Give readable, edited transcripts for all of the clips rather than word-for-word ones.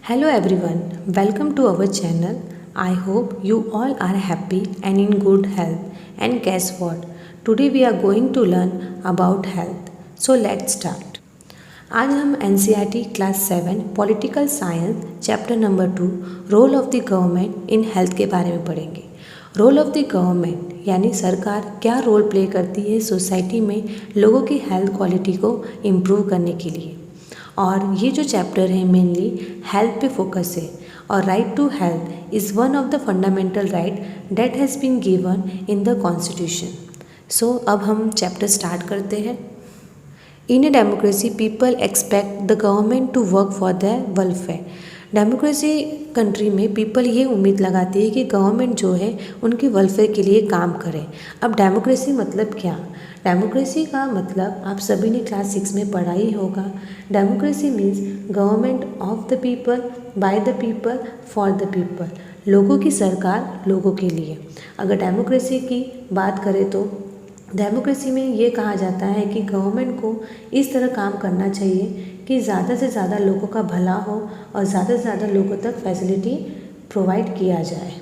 Hello everyone, welcome to our channel. I hope you all are happy and in good health. And guess what? Today we are going to learn about health. So let's start. आज हम NCERT class 7 political science chapter number 2 role of the government in health के बारे में पढ़ेंगे। Role of the government यानी सरकार क्या role play करती है सोसाइटी में लोगों की हेल्थ क्वालिटी को इम्प्रूव करने के लिए। और ये जो चैप्टर है मेनली हेल्थ पे फोकस है और right to health is one of the fundamental right that has been given in the constitution. So अब हम चैप्टर स्टार्ट करते हैं। In a democracy people expect the government to work for their welfare. Democracy country में people ये उम्मीद लगाती है कि गवर्नमेंट जो है उनके वेलफेयर के लिए काम करे। अब डेमोक्रेसी मतलब क्या? डेमोक्रेसी का मतलब आप सभी ने क्लास 6 में पढ़ा ही होगा। Democracy means government of the people by the people for the people. लोगों की सरकार लोगों के लिए। अगर डेमोक्रेसी की बात करें तो डेमोक्रेसी में ये कहा जाता है कि गवर्नमेंट को इस तरह काम करना चाहिए कि ज़्यादा से ज़्यादा लोगों का भला हो और ज़्यादा से ज़्यादा लोगों तक फैसिलिटी प्रोवाइड किया जाए।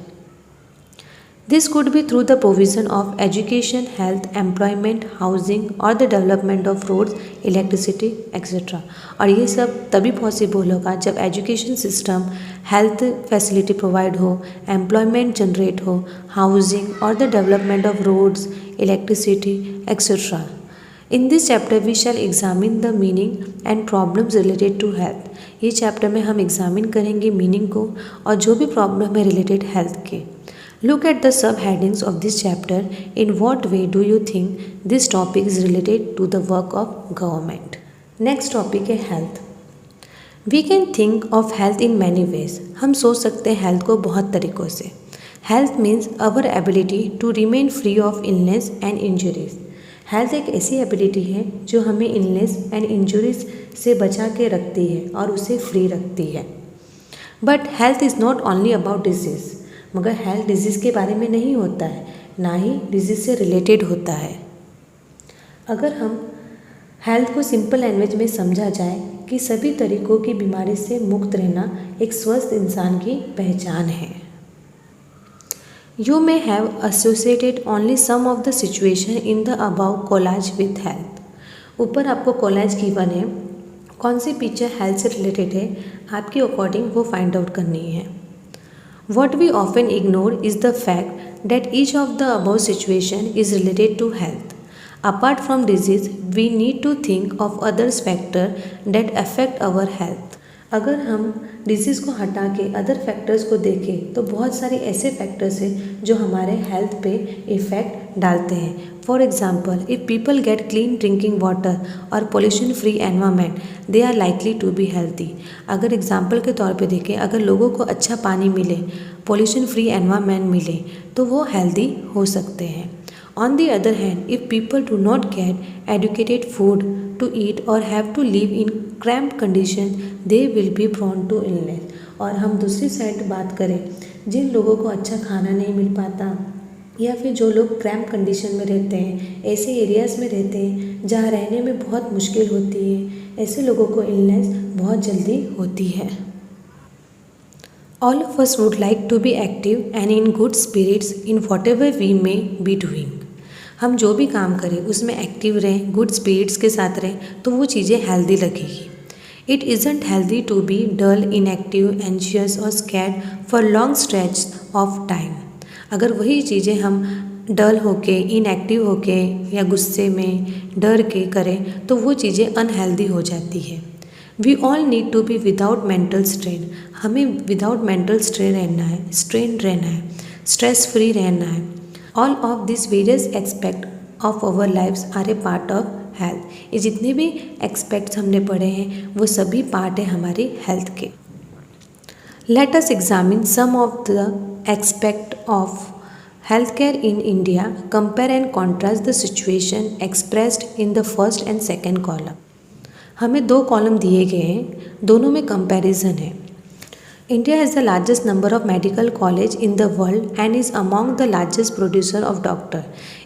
This could be through the provision of education, health, employment, housing or the development of roads, electricity, etc. और ये सब तभी पॉसिबल होगा जब education system health facility provide हो, एम्प्लॉयमेंट जनरेट हो, हाउसिंग और the development of roads, electricity etcetera. In this chapter we shall examine the meaning and problems related to health. ये चैप्टर में हम एग्जामिन करेंगे मीनिंग को और जो भी प्रॉब्लम है रिलेटेड हेल्थ के। Look at the subheadings of this chapter. In what way do you think this topic is related to the work of government? Next topic है health. We can think of health in many ways. हम सोच सकते हैं health को बहुत तरीक़ों से। Health means our ability to remain free of illness and injuries. Health एक ऐसी एबिलिटी है जो हमें illness and injuries से बचा के रखती है और उसे फ्री रखती है। But health is not only about disease. मगर हेल्थ डिजीज़ के बारे में नहीं होता है, ना ही डिजीज़ से रिलेटेड होता है। अगर हम हेल्थ को सिंपल लैंग्वेज में समझा जाए कि सभी तरीक़ों की बीमारी से मुक्त रहना एक स्वस्थ इंसान की पहचान है। You may have associated only some of the situation in the above collage with health. ऊपर आपको कोलाज गिवन है, कौन सी पिक्चर हेल्थ से रिलेटेड है आपके अकॉर्डिंग वो फाइंड आउट करनी है। What we often ignore is the fact that each of the above situation is related to health. Apart from disease, we need to think of other factors that affect our health. अगर हम disease को हटा के other factors को देखें तो बहुत सारे ऐसे फैक्टर्स हैं जो हमारे हेल्थ पे इफ़ेक्ट डालते हैं। For example, if people get clean drinking water और pollution free environment they are likely to be healthy. अगर एग्ज़ाम्पल के तौर पे देखें, अगर लोगों को अच्छा पानी मिले, पोल्यूशन फ्री एनवायरनमेंट मिले तो वो हेल्दी हो सकते हैं। On the other hand, if people do not get educated food to eat or have to live in cramped condition, they will be prone to illness. और हम दूसरी साइड बात करें, जिन लोगों को अच्छा खाना नहीं मिल पाता या फिर जो लोग क्रैम्प कंडीशन में रहते हैं, ऐसे एरियाज़ में रहते हैं जहाँ रहने में बहुत मुश्किल होती है, ऐसे लोगों को इलनेस बहुत जल्दी होती है। All of us would like to be active and in good spirits in whatever we may be doing. हम जो भी काम करें उसमें एक्टिव रहें, गुड स्पिरिट्स के साथ रहें तो वो चीज़ें हेल्दी लगेगी। It isn't healthy to be dull, inactive, anxious और scared for long stretch of time. अगर वही चीज़ें हम डल होके, इनएक्टिव होके या गुस्से में डर के करें तो वो चीज़ें अनहेल्दी हो जाती है। We all need to be without mental strain. हमें विदाउट मेंटल स्ट्रेन रहना है, स्ट्रेस फ्री रहना है। All of this various aspect of our lifes are a part of health. ये जितने भी एक्सपेक्ट्स हमने पढ़े हैं वो सभी पार्ट है हमारी हेल्थ के। Let us examine some of the expect of health care in India, compare and contrast the situation expressed in the first and second column. हमें दो कॉलम दिए गए हैं, दोनों में कंपैरिजन है। India has the largest number of medical college in the world and is among the largest producer of doctor.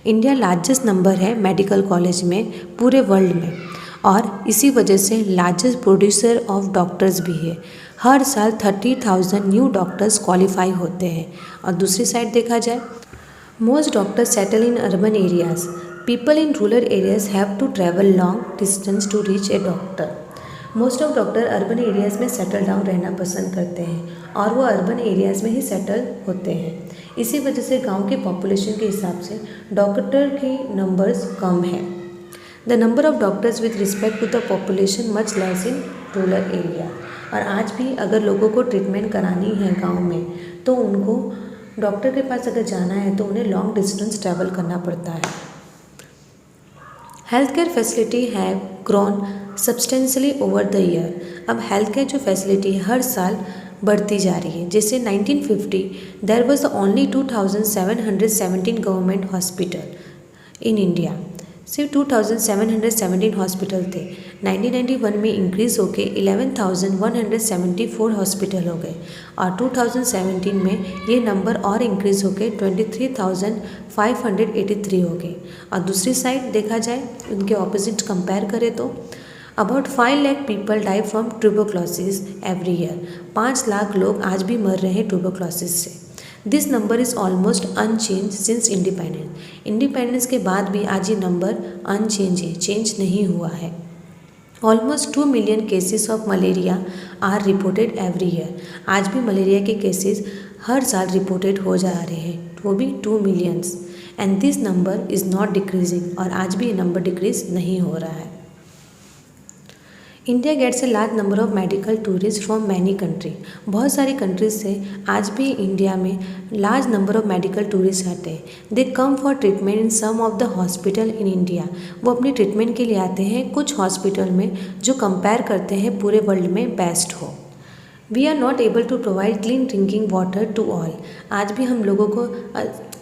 India largest number है medical college में पूरे वर्ल्ड में और इसी वजह से लार्जेस्ट प्रोड्यूसर ऑफ डॉक्टर्स भी है। हर साल 30,000 न्यू डॉक्टर्स क्वालिफाई होते हैं। और दूसरी साइड देखा जाए, most doctors settle in urban areas. People in rural areas have to travel long distance to reach a doctor. Most of doctor urban areas में सेटल डाउन रहना पसंद करते हैं और वो अर्बन एरियाज़ में ही सेटल होते हैं। इसी वजह से गांव की पॉपुलेशन के हिसाब से डॉक्टर की नंबर्स कम है। The number of doctors with respect to the population much less in rural area. और आज भी अगर लोगों को ट्रीटमेंट करानी है गाँव में तो उनको डॉक्टर के पास अगर जाना है तो उन्हें लॉन्ग डिस्टेंस ट्रैवल करना पड़ता है। Health care facility have grown substantially over the year. अब हेल्थ केयर जो फैसिलिटी है हर साल बढ़ती जा रही है। जैसे 1950 there was only 2717 government hospital in India. सिर्फ 2717 हॉस्पिटल थे। 1991 में इंक्रीज़ होके 11,174 हॉस्पिटल हो गए और 2017 में ये नंबर और इंक्रीज़ होके 23,583 हो गए। और दूसरी साइड देखा जाए, उनके ऑपोजिट कंपेयर करें तो about 5 lakh people die from tuberculosis every year. 5 lakh लोग आज भी मर रहे हैं ट्यूबरक्लोसिस से। This number is almost unchanged since independence. Independence के बाद भी आज ये नंबर अनचेंज है, चेंज नहीं हुआ है। Almost 2 million cases of malaria are reported every year. आज भी मलेरिया के केसेस हर साल रिपोर्टेड हो जा रहे हैं, वो भी 2 millions. And this number is not decreasing, और आज भी ये नंबर डिक्रीज नहीं हो रहा है। India gets a large number of medical tourist from many country. बहुत सारी कंट्रीज से आज भी इंडिया में large number of medical tourist आते हैं। They come for treatment in some of the hospital in India. वो अपनी ट्रीटमेंट के लिए आते हैं कुछ हॉस्पिटल में जो कंपेयर करते हैं पूरे वर्ल्ड में बेस्ट हो। We are not able to provide clean drinking water to all. आज भी हम लोगों को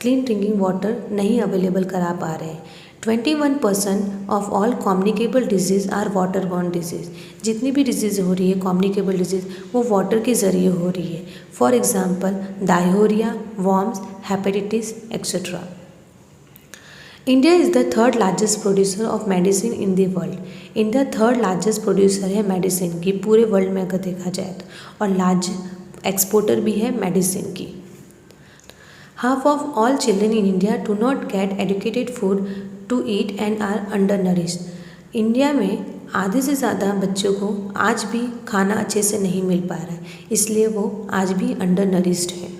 क्लीन ड्रिंकिंग वाटर नहीं अवेलेबल करा पा रहे हैं। 21% of all communicable disease are water borne disease. जितनी भी डिजीज़ हो रही है कम्युनिकेबल डिजीज़ वो वाटर के ज़रिए हो रही है। For example diarrhoea, worms, hepatitis etcetera. India is the third largest producer of medicine in the world. India third largest producer है मेडिसिन की पूरे वर्ल्ड में अगर देखा जाए तो, और लार्ज एक्सपोर्टर भी है मेडिसिन की। Half of all children in India do not get educated food to eat and are undernourished. India में आधे से ज़्यादा बच्चों को आज भी खाना अच्छे से नहीं मिल पा रहा है, इसलिए वो आज भी अंडर नरिश्ड है।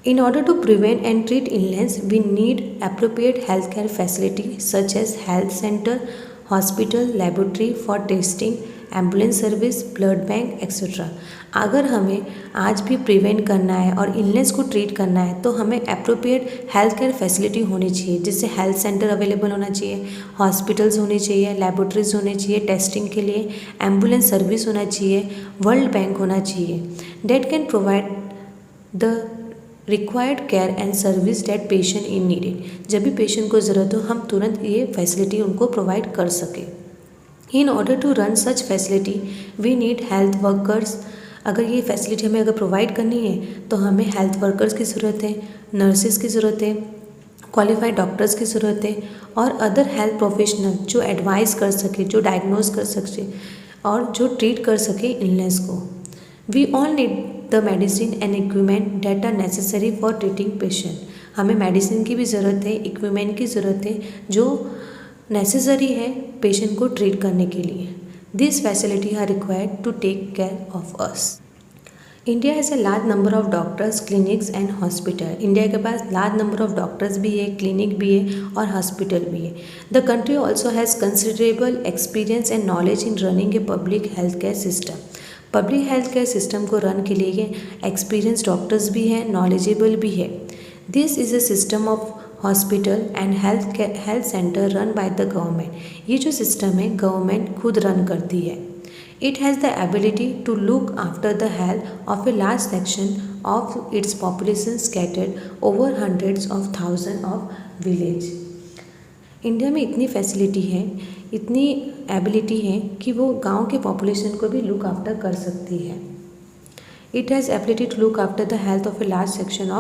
In order to prevent and treat illness, we need appropriate healthcare facility such as health center, hospital, laboratory for testing, ambulance service, blood bank etcetera. अगर हमें आज भी प्रिवेंट करना है और इलनेस को ट्रीट करना है तो हमें अप्रोप्रिएट हेल्थ केयर फैसिलिटी होनी चाहिए, जिससे हेल्थ सेंटर अवेलेबल होना चाहिए, हॉस्पिटल्स होने चाहिए, लेबोरेटरीज होने चाहिए टेस्टिंग के लिए, एम्बुलेंस सर्विस होना चाहिए, वर्ल्ड बैंक होना चाहिए that can provide the required care and service that patient in needed. जब भी पेशेंट को ज़रूरत हो हम तुरंत ये फैसिलिटी उनको प्रोवाइड कर सकें। In order to run such facility we need health workers. अगर ये फैसिलिटी हमें अगर प्रोवाइड करनी है तो हमें हेल्थ वर्कर्स की ज़रूरत है, नर्सेज की ज़रूरत है, क्वालिफाइड डॉक्टर्स की ज़रूरत है और अदर हेल्थ प्रोफेशनल जो एडवाइस कर सके, जो डायग्नोज कर सके और जो ट्रीट कर सके इलनेस को। We all need the medicine and equipment that are necessary for treating patient. हमें मेडिसिन की भी ज़रूरत है, इक्विपमेंट की ज़रूरत है जो नेसेसरी है पेशेंट को ट्रीट करने के लिए। This facility are required to take care of us. India has a large number of doctors, clinics and hospital. India के पास लार्ज नंबर ऑफ डॉक्टर्स भी है, क्लिनिक भी है और हॉस्पिटल भी है। The country also has considerable experience and knowledge in running a public health care system. Public health care system को रन के लिए एक्सपीरियंस डॉक्टर्स भी हैं, नॉलेजेबल भी है। This is a system of hospital and health center run by the government. ये जो system है गवर्नमेंट खुद रन करती है। It has the ability to look after the health of a large section of its population scattered over hundreds of thousand of village. India में इतनी facility है, इतनी एबिलिटी है कि वो गांव के पॉपुलेशन को भी लुक आफ्टर कर सकती है। It has ability to look after the health of a large section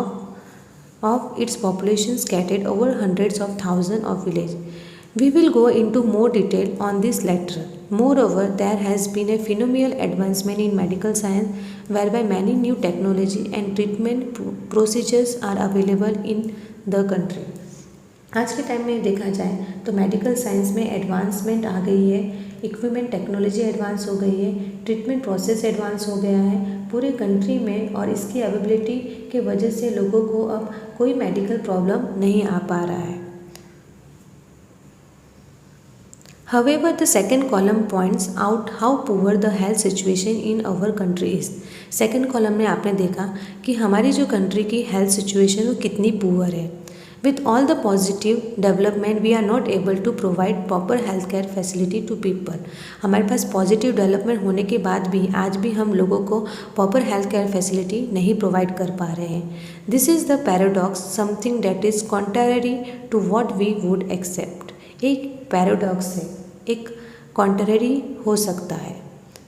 of its population scattered over hundreds of thousands of villages. We will go into more detail on this later. Moreover, there has been a phenomenal advancement in medical science whereby many new technology and treatment procedures are available in the country. आज के time में देखा जाए तो medical science में advancement आ गई है, equipment technology advance हो गई है, ट्रीटमेंट प्रोसेस एडवांस हो गया है पूरे कंट्री में, और इसकी अवेलेबिलिटी के वजह से लोगों को अब कोई मेडिकल प्रॉब्लम नहीं आ पा रहा है. However, the second column points out how poor the health situation in our country is. Second column में आपने देखा कि हमारी जो कंट्री की हेल्थ सिचुएशन वो कितनी पुअर है. With all the positive development, we are not able to provide proper healthcare facility to people. हमारे पास पॉजिटिव डेवलपमेंट होने के बाद भी आज भी हम लोगों को प्रॉपर हेल्थ केयर फैसिलिटी नहीं प्रोवाइड कर पा रहे हैं. This is the paradox, something that is contrary to what we would accept. एक पैराडॉक्स है, एक कॉन्ट्ररी हो सकता है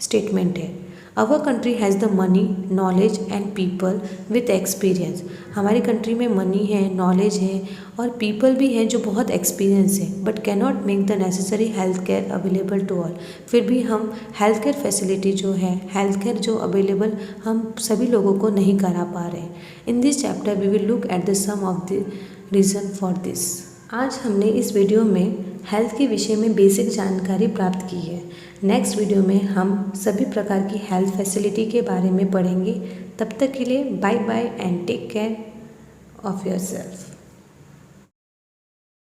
स्टेटमेंट है. Our country has the money, knowledge and people with experience. हमारी कंट्री में मनी है, नॉलेज है और पीपल भी हैं जो बहुत एक्सपीरियंस है, but can not make the necessary health care available to all. फिर भी हम हेल्थ केयर फैसिलिटी जो है, हेल्थ केयर जो अवेलेबल हम सभी लोगों को नहीं करा पा रहे. In this chapter we will look at the some of the reason for this. आज हमने इस वीडियो में हेल्थ के विषय में बेसिक जानकारी प्राप्त की है. नेक्स्ट वीडियो में हम सभी प्रकार की हेल्थ फैसिलिटी के बारे में पढ़ेंगे. तब तक के लिए bye bye and take care of yourself.